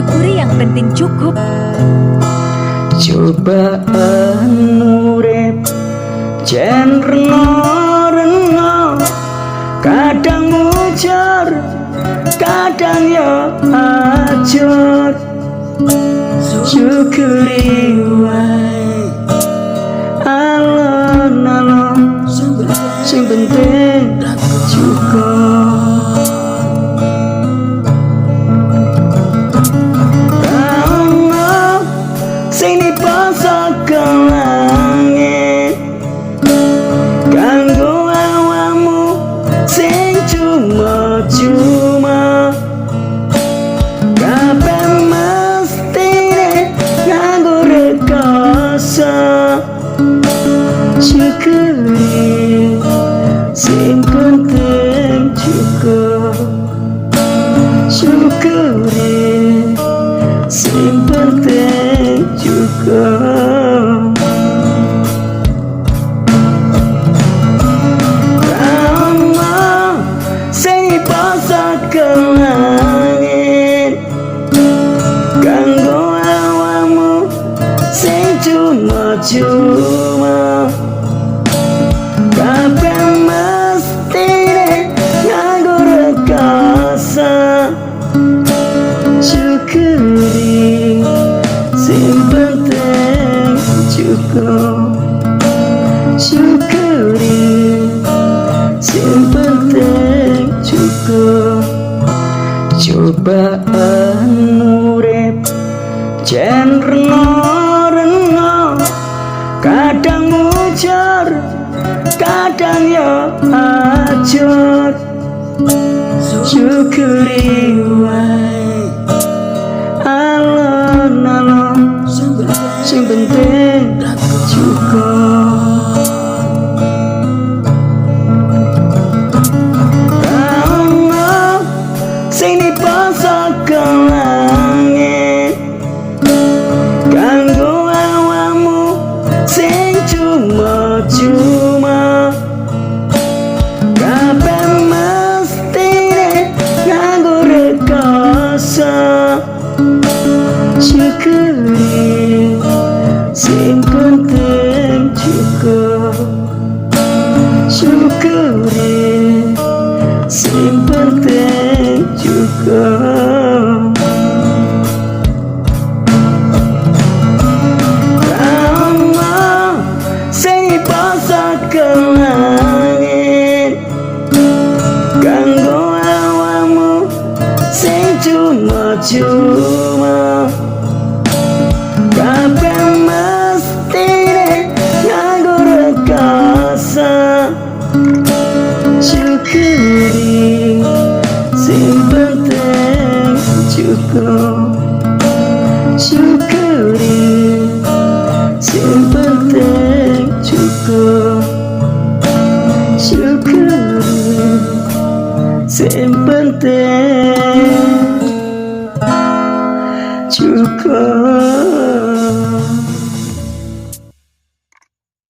syukuri yang penting cukup. Cobaan urip jen reno-reno, kadang mujar kadang yo ajur. Syukuri wae alon-alon, sing penting cukup. Rano sing dipasang ke langit kanggo awamu sing cuma-cuma. Kabeh mestine nganggo rekoso. Syukuri sing penting cukup. Syukuri sing penting cukup. Rama sing dipasang ke langit kanggo awamu sing cuma-cuma. Kabeh mestine nganggo rekoso. Syukuri sing penting cukup. Syukuri sing penting cukup. Cobaan urip jen reno-reno, kadang mujar kadang yo ajur. Syukuri wae alon-alon, sing penting cukup. Rano sing dipasang ke langit kanggo awamu sing cuma-cuma. Kabeh mestine nganggo rekoso. Syukuri sing penting cukup. Syukuri sing penting cukup. Rama sing dipasang ke langit kanggo awamu sing cuma-cuma. Kabeh mestine nganggo rekoso. Syukuri sing penting cukup. Syukuri sing penting cukup. Syukuri sing penting cukup.